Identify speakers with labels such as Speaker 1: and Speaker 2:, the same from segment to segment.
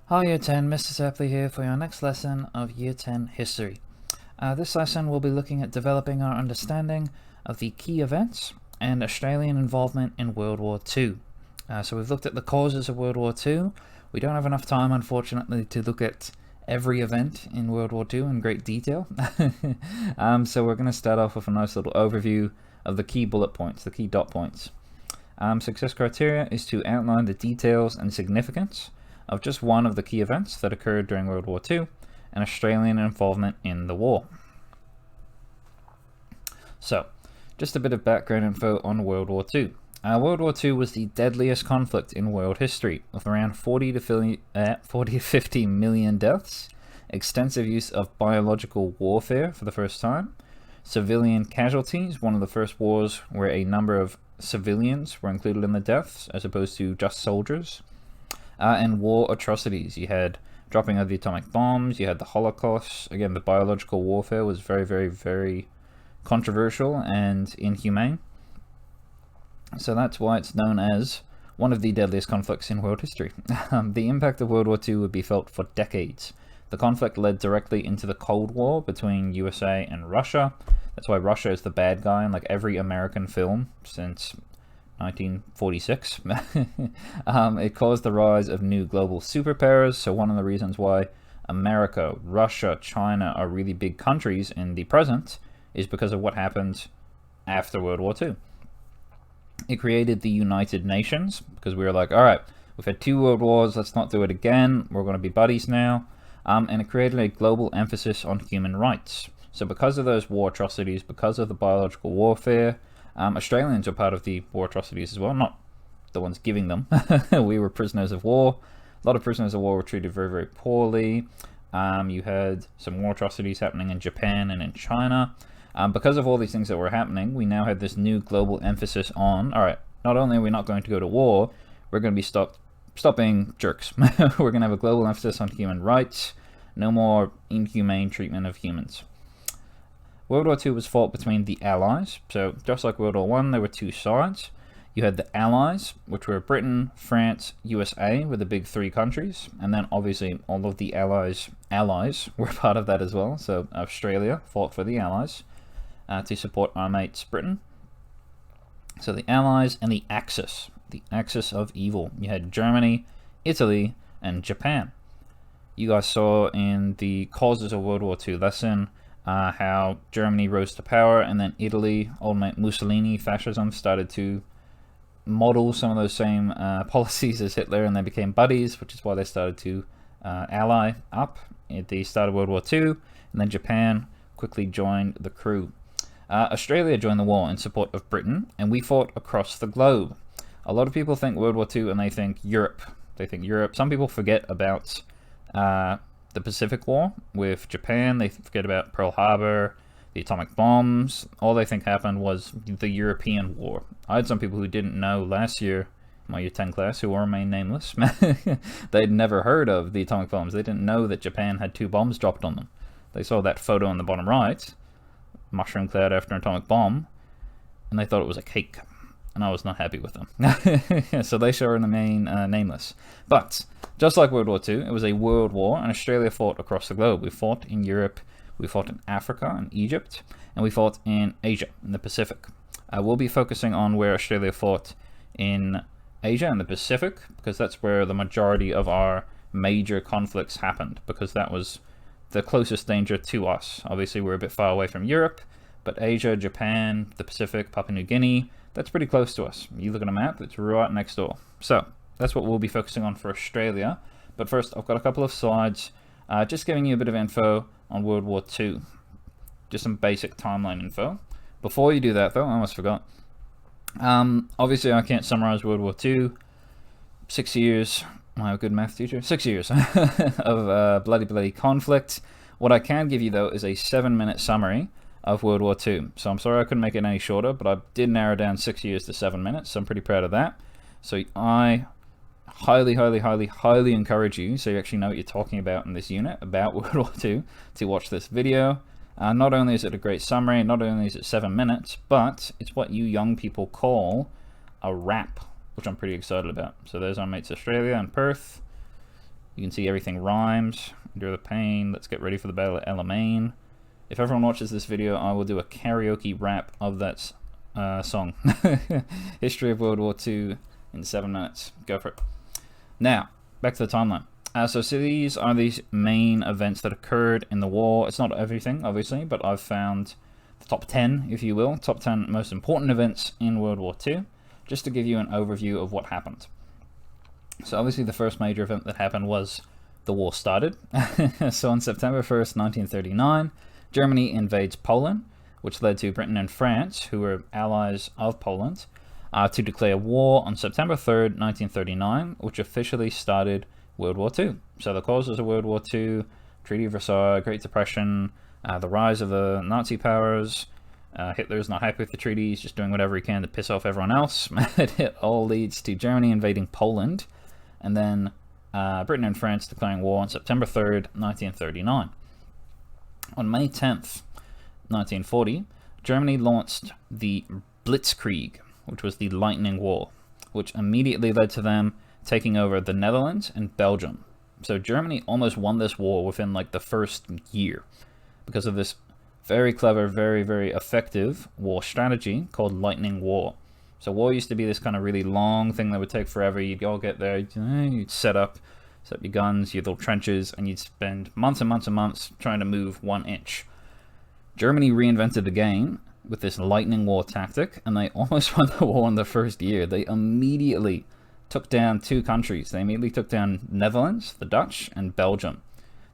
Speaker 1: Hi Year 10, Mr. Sapley here for your next lesson of Year 10 History. This lesson will be looking at developing our understanding of the key events and Australian involvement in World War II. So we've looked at the causes of World War II. We don't have enough time, unfortunately, to look at every event in World War II in great detail. So we're going to start off with a nice little overview of the key bullet points, the key dot points. Success criteria is to outline the details and significance of just one of the key events that occurred during World War II and Australian involvement in the war. So, just a bit of background info on World War II. World War II was the deadliest conflict in world history, with around 40 to 50 million deaths, extensive use of biological warfare for the first time, civilian casualties, one of the first wars where a number of civilians were included in the deaths as opposed to just soldiers, and war atrocities. You had dropping of the atomic bombs, you had the Holocaust. Again, the biological warfare was very, very, very controversial and inhumane. So that's why it's known as one of the deadliest conflicts in world history. The impact of World War II would be felt for decades. The conflict led directly into the Cold War between USA and Russia. That's why Russia is the bad guy in like every American film since 1946. It caused the rise of new global superpowers. So one of the reasons why America, Russia, China are really big countries in the present is because of what happened after World War II. It created the United Nations because we were like, all right, we've had 2 world wars, let's not do it again, we're going to be buddies now. And it created a global emphasis on human rights. So because of those war atrocities, because of the biological warfare, Australians were part of the war atrocities as well, not the ones giving them. We were prisoners of war. A lot of prisoners of war were treated very, very poorly. You had some war atrocities happening in Japan and in China. Because of all these things that were happening, we now had this new global emphasis on, all right, not only are we not going to go to war, we're going to be stop being jerks. We're going to have a global emphasis on human rights. No more inhumane treatment of humans. World War II was fought between the Allies. So just like World War I, there were 2 sides. You had the Allies, which were Britain, France, USA, were the big 3 countries. And then obviously all of the Allies were part of that as well. So Australia fought for the Allies to support our mates Britain. So the Allies and the Axis of evil. You had Germany, Italy, and Japan. You guys saw in the causes of World War II lesson how Germany rose to power, and then Italy, old mate Mussolini, fascism, started to model some of those same policies as Hitler, and they became buddies, which is why they started to ally up at the start of World War II, and then Japan quickly joined the crew. Australia joined the war in support of Britain, and we fought across the globe. A lot of people think World War II and they think Europe. Some people forget about the Pacific War with Japan. They forget about Pearl Harbor, the atomic bombs. All they think happened was the European War. I had some people who didn't know last year, my Year 10 class, who will remain nameless. They'd never heard of the atomic bombs. They didn't know that Japan had 2 bombs dropped on them. They saw that photo on the bottom right, mushroom cloud after an atomic bomb, and they thought it was a cake. And I was not happy with them. So they shall remain nameless. But just like World War II, it was a world war, and Australia fought across the globe. We fought in Europe, we fought in Africa and Egypt, and we fought in Asia, in the Pacific. We'll be focusing on where Australia fought in Asia and the Pacific, because that's where the majority of our major conflicts happened, because that was the closest danger to us. Obviously, we're a bit far away from Europe, but Asia, Japan, the Pacific, Papua New Guinea, that's pretty close to us. You look at a map, it's right next door. So that's what we'll be focusing on for Australia. But first, I've got a couple of slides just giving you a bit of info on World War II. Just some basic timeline info. Before you do that, though, I almost forgot. Obviously, I can't summarize World War II. 6 years, my good math teacher, 6 years of bloody conflict. What I can give you, though, is a 7-minute summary of World War II. So I'm sorry I couldn't make it any shorter, but I did narrow down 6 years to 7 minutes, so I'm pretty proud of that. So I highly encourage you, so you actually know what you're talking about in this unit, about World War II, to watch this video. Not only is it a great summary, not only is it 7 minutes, but it's what you young people call a wrap, which I'm pretty excited about. So there's our mates Australia and Perth. You can see everything rhymes. Endure the pain. Let's get ready for the battle at Alamein. If everyone watches this video, I will do a karaoke rap of that song. History of World War II in 7 minutes. Go for it. Now, back to the timeline. So these are these main events that occurred in the war. It's not everything, obviously, but I've found the top 10, if you will, top 10 most important events in World War II, just to give you an overview of what happened. So obviously the first major event that happened was the war started. So on September 1st, 1939, Germany invades Poland, which led to Britain and France, who were allies of Poland, to declare war on September 3rd, 1939, which officially started World War II. So the causes of World War II, Treaty of Versailles, Great Depression, the rise of the Nazi powers, Hitler's not happy with the treaty, he's just doing whatever he can to piss off everyone else. It all leads to Germany invading Poland, and then Britain and France declaring war on September 3rd, 1939. On May 10th, 1940, Germany launched the Blitzkrieg, which was the Lightning War, which immediately led to them taking over the Netherlands and Belgium. So Germany almost won this war within like the first year because of this very clever, very, very effective war strategy called Lightning War. So war used to be this kind of really long thing that would take forever. You'd all get there, you'd set up your guns, your little trenches, and you'd spend months and months and months trying to move 1 inch. Germany reinvented the game with this Lightning War tactic, and they almost won the war in the first year. They immediately took down 2 countries. They immediately took down Netherlands, the Dutch, and Belgium.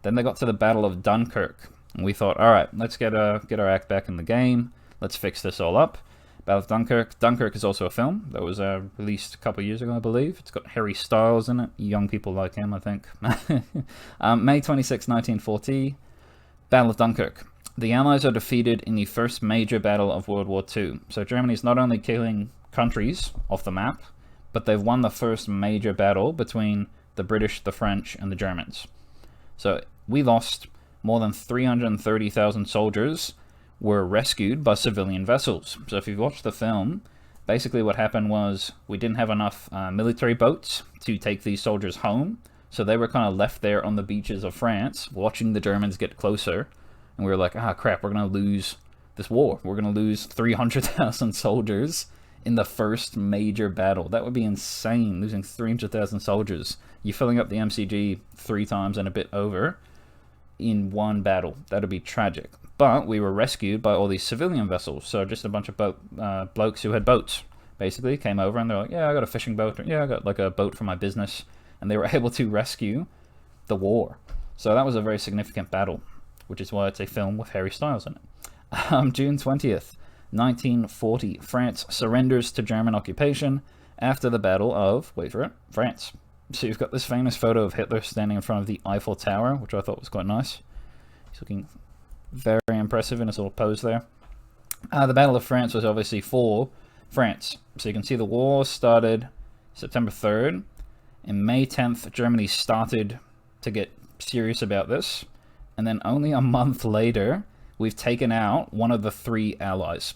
Speaker 1: Then they got to the Battle of Dunkirk, and we thought, all right, let's get our act back in the game. Let's fix this all up. Battle of Dunkirk. Dunkirk is also a film that was released a couple years ago, I believe. It's got Harry Styles in it. Young people like him, I think. May 26, 1940, Battle of Dunkirk. The Allies are defeated in the first major battle of World War II. So Germany's not only killing countries off the map, but they've won the first major battle between the British, the French, and the Germans. So we lost more than 330,000 soldiers were rescued by civilian vessels. So if you've watched the film, basically what happened was we didn't have enough military boats to take these soldiers home. So they were kind of left there on the beaches of France, watching the Germans get closer. And we were like, crap, we're going to lose this war. We're going to lose 300,000 soldiers in the first major battle. That would be insane, losing 300,000 soldiers. You're filling up the MCG 3 times and a bit over in one battle. That would be tragic. But we were rescued by all these civilian vessels. So just a bunch of blokes who had boats, basically, came over and they're like, yeah, I got a fishing boat. Or, yeah, I got like a boat for my business. And they were able to rescue the war. So that was a very significant battle, which is why it's a film with Harry Styles in it. June 20th, 1940, France surrenders to German occupation after the Battle of, wait for it, France. So you've got this famous photo of Hitler standing in front of the Eiffel Tower, which I thought was quite nice. He's looking very impressive in his little pose there. The Battle of France was obviously for France. So you can see the war started September 3rd. In May 10th, Germany started to get serious about this. And then only a month later, we've taken out one of the 3 allies.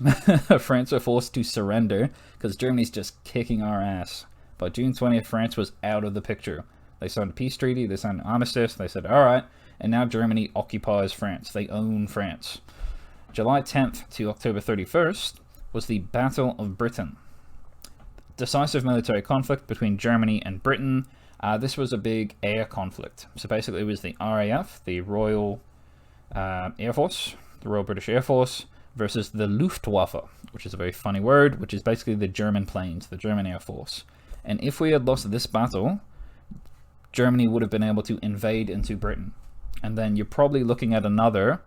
Speaker 1: France were forced to surrender because Germany's just kicking our ass. By June 20th, France was out of the picture. They signed a peace treaty, they signed an armistice, they said, all right, and now Germany occupies France. They own France. July 10th to October 31st was the Battle of Britain. Decisive military conflict between Germany and Britain. This was a big air conflict. So basically it was the RAF, the Royal Air Force, the Royal British Air Force, versus the Luftwaffe, which is a very funny word, which is basically the German planes, the German Air Force. And if we had lost this battle, Germany would have been able to invade into Britain. And then you're probably looking at another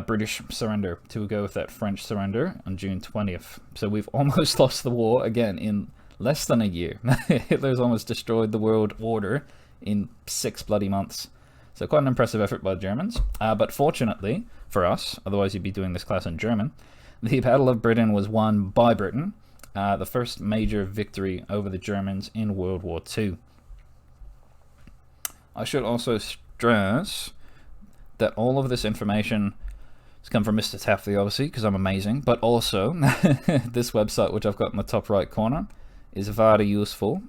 Speaker 1: British surrender to go with that French surrender on June 20th. So we've almost lost the war again in less than a year. Hitler's almost destroyed the world order in 6 bloody months. So quite an impressive effort by the Germans. But fortunately for us, otherwise you'd be doing this class in German, the Battle of Britain was won by Britain, the first major victory over the Germans in World War II. I should also stress that all of this information has come from Mr. Taffy, obviously, because I'm amazing, but also this website, which I've got in the top right corner, is very useful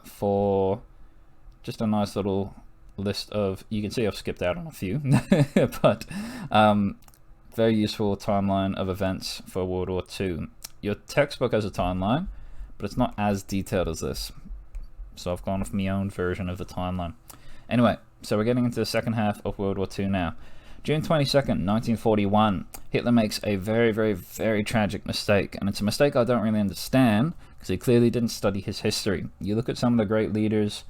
Speaker 1: for just a nice little list of, you can see I've skipped out on a few, but very useful timeline of events for World War II. Your textbook has a timeline, but it's not as detailed as this. So I've gone with my own version of the timeline. Anyway, so we're getting into the second half of World War II now. June 22nd, 1941, Hitler makes a very, very, very tragic mistake. And it's a mistake I don't really understand, because he clearly didn't study his history. You look at some of the great leaders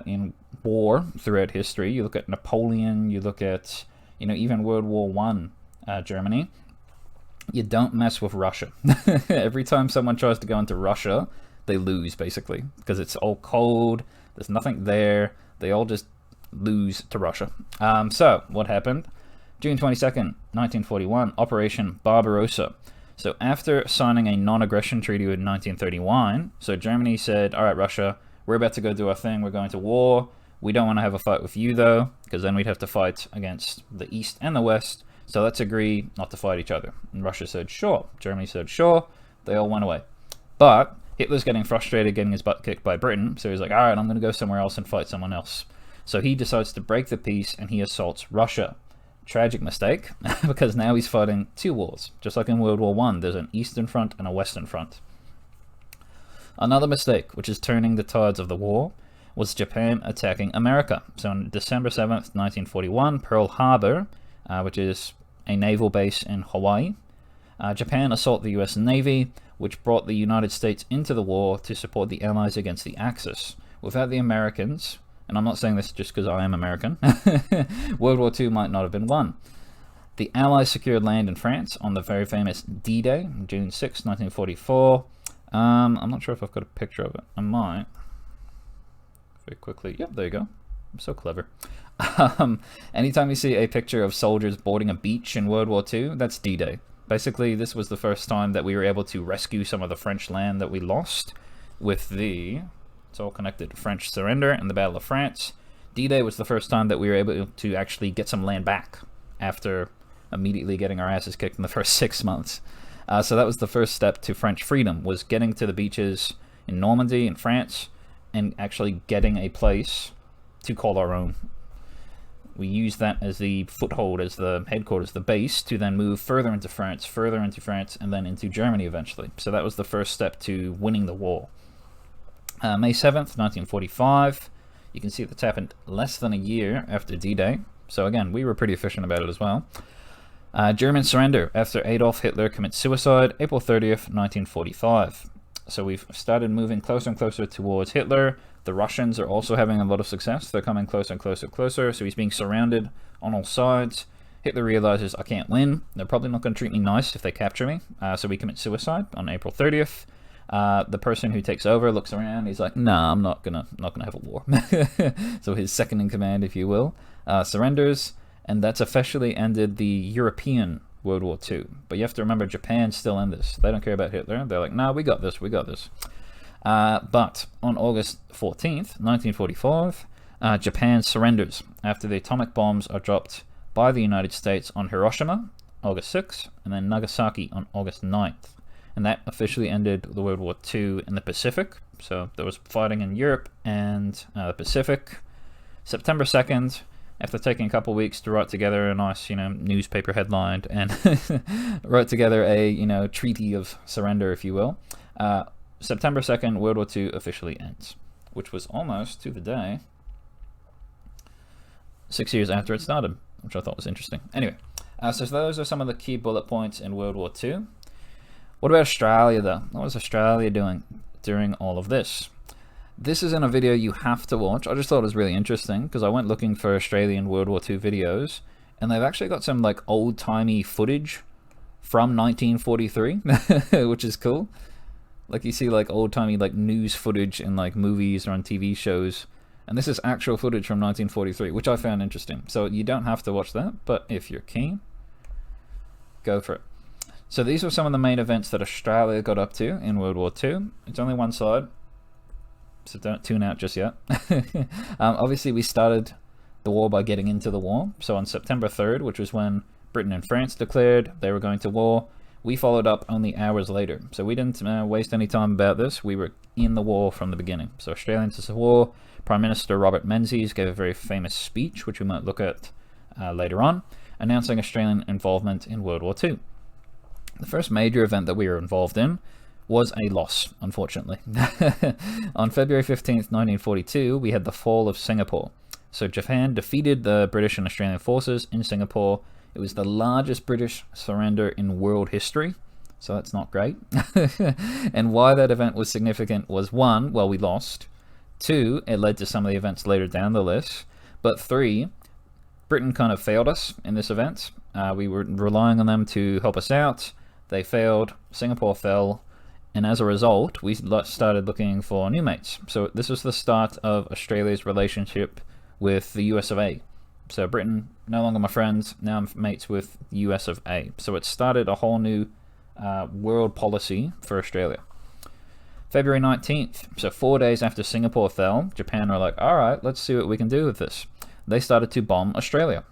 Speaker 1: in war throughout history. You look at Napoleon, you look at, even World War I, Germany. You don't mess with Russia. Every time someone tries to go into Russia, they lose, basically, because it's all cold, there's nothing there, they all just lose to Russia. So, what happened? June 22nd, 1941, Operation Barbarossa. So, after signing a non-aggression treaty in 1931, so Germany said, alright Russia, we're about to go do our thing, we're going to war, we don't want to have a fight with you though, because then we'd have to fight against the East and the West, so let's agree not to fight each other. And Russia said, sure. Germany said, sure. They all went away. But Hitler's getting frustrated, getting his butt kicked by Britain, so he's like, alright, I'm going to go somewhere else and fight someone else. So he decides to break the peace and he assaults Russia. Tragic mistake, because now he's fighting two wars. Just like in World War I, there's an Eastern Front and a Western Front. Another mistake, which is turning the tides of the war, was Japan attacking America. So on December 7th, 1941, Pearl Harbor, which is a naval base in Hawaii, Japan assault the US Navy, which brought the United States into the war to support the Allies against the Axis. Without the Americans, and I'm not saying this just because I am American, World War II might not have been won. The Allies secured land in France on the very famous D-Day, June 6, 1944. I'm not sure if I've got a picture of it. I might. Very quickly. Yep, there you go. I'm so clever. Anytime you see a picture of soldiers boarding a beach in World War II, that's D-Day. Basically, this was the first time that we were able to rescue some of the French land that we lost with the, it's all connected, French surrender and the Battle of France. D-Day was the first time that we were able to actually get some land back after immediately getting our asses kicked in the first 6 months. So that was the first step to French freedom, was getting to the beaches in Normandy in France and actually getting a place to call our own. We used that as the foothold, as the headquarters, the base, to then move further into France, and then into Germany eventually. So that was the first step to winning the war. May 7th, 1945. You can see that's happened less than a year after D-Day. So again, we were pretty efficient about it as well. German surrender after Adolf Hitler commits suicide, April 30th, 1945. So we've started moving closer and closer towards Hitler. The Russians are also having a lot of success. They're coming closer and closer and closer. So he's being surrounded on all sides. Hitler realizes, I can't win. They're probably not going to treat me nice if they capture me. So we commit suicide on April 30th. The person who takes over looks around. He's like, nah, I'm not gonna have a war. So his second in command, if you will, surrenders. And that's officially ended the European World War II. But you have to remember, Japan's still in this. They don't care about Hitler. They're like, nah, we got this. But on August 14th, 1945, Japan surrenders after the atomic bombs are dropped by the United States on Hiroshima, August 6th, and then Nagasaki on August 9th. And that officially ended the World War II in the Pacific. So there was fighting in Europe and the Pacific. September 2nd, after taking a couple weeks to write together a nice, newspaper headline and write together a, treaty of surrender, if you will. September 2nd, World War II officially ends, which was almost to the day 6 years after it started, which I thought was interesting. Anyway, so those are some of the key bullet points in World War II. What about Australia, though? What was Australia doing during all of this? This isn't a video you have to watch. I just thought it was really interesting because I went looking for Australian World War II videos, and they've actually got some old-timey footage from 1943, which is cool. You see old-timey news footage in movies or on TV shows, and this is actual footage from 1943, which I found interesting. So you don't have to watch that, but if you're keen, go for it. So these were some of the main events that Australia got up to in World War II. It's only one side, so don't tune out just yet. Obviously, we started the war by getting into the war. So on September 3rd, which was when Britain and France declared they were going to war, We followed up only hours later, so we didn't waste any time about this. We were in the war from the beginning. So Australia enters the war. Prime Minister Robert Menzies gave a very famous speech, which we might look at later on, announcing Australian involvement in World War II. The first major event that we were involved in was a loss, unfortunately. On February 15th, 1942, we had the fall of Singapore. So Japan defeated the British and Australian forces in Singapore. It was the largest British surrender in world history, so that's not great. And why that event was significant was, one, well, we lost. Two, it led to some of the events later down the list. But three, Britain kind of failed us in this event. We were relying on them to help us out. They failed, Singapore fell, and as a result, we started looking for new mates. So this was the start of Australia's relationship with the US of A. So Britain, no longer my friends, now I'm mates with the US of A. So it started a whole new world policy for Australia. February 19th, so 4 days after Singapore fell, Japan were like, all right, let's see what we can do with this. They started to bomb Australia.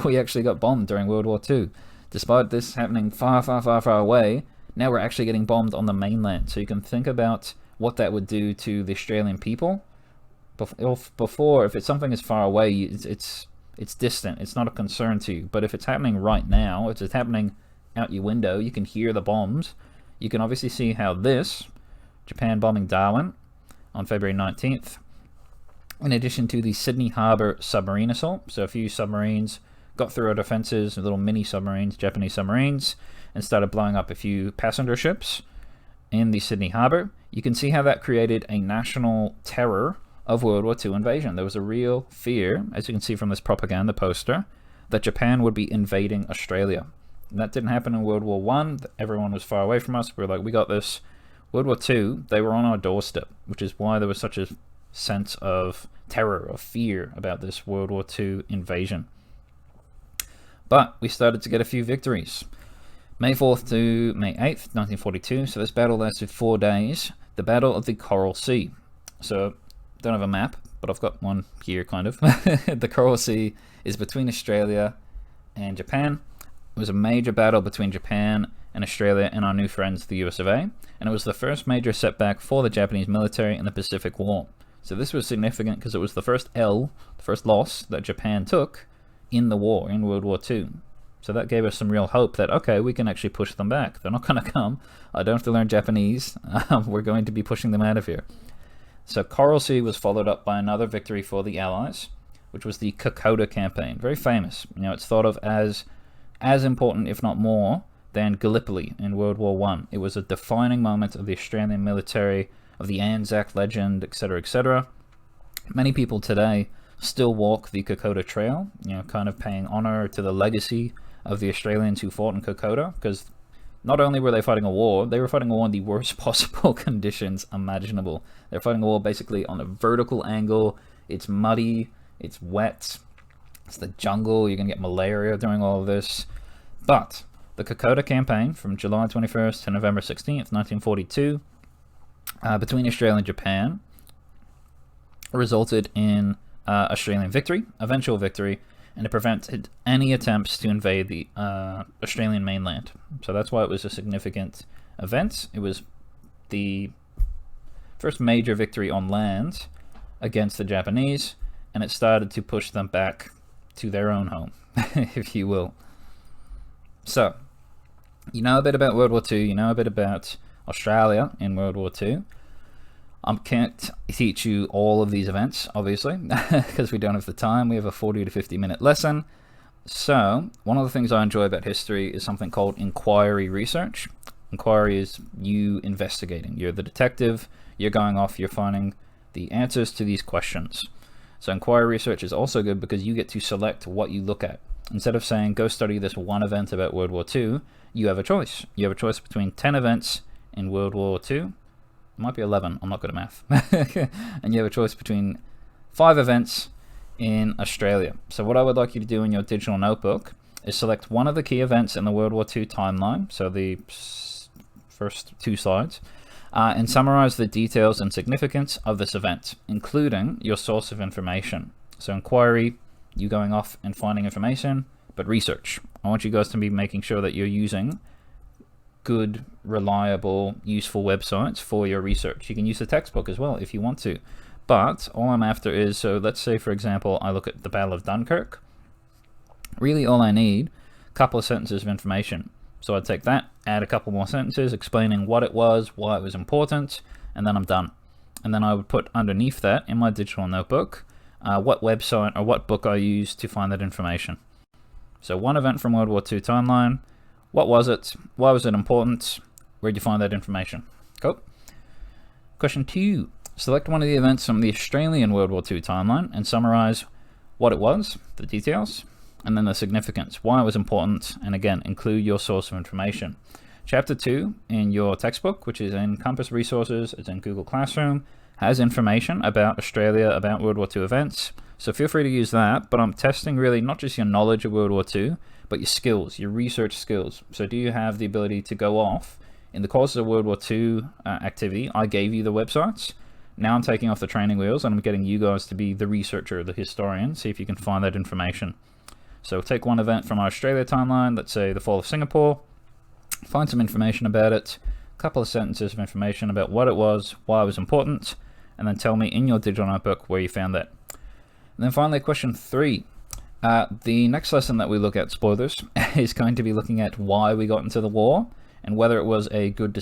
Speaker 1: We actually got bombed during World War II. Despite this happening far, far, far, far away, now we're actually getting bombed on the mainland. So you can think about what that would do to the Australian people. Before, if something is far away, it's distant, it's not a concern to you. But if it's happening right now, if it's happening out your window, you can hear the bombs. You can obviously see how this, Japan bombing Darwin on February 19th, in addition to the Sydney Harbour submarine assault. So a few submarines got through our defenses, little mini submarines, Japanese submarines, and started blowing up a few passenger ships in the Sydney Harbour. You can see how that created a national terror of World War II invasion. There was a real fear, as you can see from this propaganda poster, that Japan would be invading Australia. And that didn't happen in World War I. Everyone was far away from us. We were like, we got this. World War II, they were on our doorstep, which is why there was such a sense of terror, of fear about this World War II invasion. But we started to get a few victories. May 4th to May 8th, 1942, so this battle lasted 4 days. The Battle of the Coral Sea. So, don't have a map, but I've got one here, kind of. The Coral Sea is between Australia and Japan. It was a major battle between Japan and Australia and our new friends, the US of A, and it was the first major setback for the Japanese military in the Pacific War. So this was significant because it was the first loss that Japan took in the war, in World War II. So that gave us some real hope that, okay, we can actually push them back. They're not going to come. I don't have to learn Japanese. We're going to be pushing them out of here. So Coral Sea was followed up by another victory for the Allies, which was the Kokoda campaign. Very famous. You know, it's thought of as important, if not more, than Gallipoli in World War I. It was a defining moment of the Australian military, of the Anzac legend, etc., etc. Many people today still walk the Kokoda Trail, you know, kind of paying honor to the legacy of the Australians who fought in Kokoda, because not only were they fighting a war, they were fighting a war in the worst possible conditions imaginable. They're fighting a war basically on a vertical angle. It's muddy, it's wet, it's the jungle, you're going to get malaria during all of this. But the Kokoda campaign from July 21st to November 16th, 1942, between Australia and Japan, resulted in Australian victory, eventual victory, and it prevented any attempts to invade the Australian mainland. So that's why it was a significant event. It was the first major victory on land against the Japanese, and it started to push them back to their own home, if you will. So, you know a bit about World War II, you know a bit about Australia in World War II. I can't teach you all of these events, obviously, because we don't have the time. We have a 40 to 50 minute lesson. So, one of the things I enjoy about history is something called inquiry research. Inquiry is you investigating. You're the detective, you're going off, you're finding the answers to these questions. So inquiry research is also good because you get to select what you look at. Instead of saying, go study this one event about World War II, you have a choice. You have a choice between 10 events in World War II. It might be 11, I'm not good at math. And you have a choice between 5 events in Australia. So what I would like you to do in your digital notebook is select one of the key events in the World War II timeline, so the first 2 slides, and summarize the details and significance of this event, including your source of information. So inquiry, you going off and finding information, but research. I want you guys to be making sure that you're using good, reliable, useful websites for your research. You can use the textbook as well if you want to. But all I'm after is, so let's say, for example, I look at the Battle of Dunkirk. Really all I need, a couple of sentences of information. So I'd take that, add a couple more sentences explaining what it was, why it was important, and then I'm done. And then I would put underneath that in my digital notebook what website or what book I used to find that information. So one event from World War II timeline. What was it? Why was it important? Where'd you find that information? Cool. Question 2. Select one of the events from the Australian World War II timeline and summarize what it was, the details, and then the significance, why it was important, and again, include your source of information. Chapter 2 in your textbook, which is in Compass Resources, it's in Google Classroom, has information about Australia, about World War II events. So feel free to use that, but I'm testing really not just your knowledge of World War II, but your skills, your research skills. So do you have the ability to go off in the course of World War II activity? I gave you the websites. Now I'm taking off the training wheels and I'm getting you guys to be the researcher, the historian, see if you can find that information. So take one event from our Australia timeline, let's say the fall of Singapore, find some information about it, a couple of sentences of information about what it was, why it was important, and then tell me in your digital notebook where you found that. And then finally, question 3. The next lesson that we look at, spoilers, is going to be looking at why we got into the war and whether it was a good decision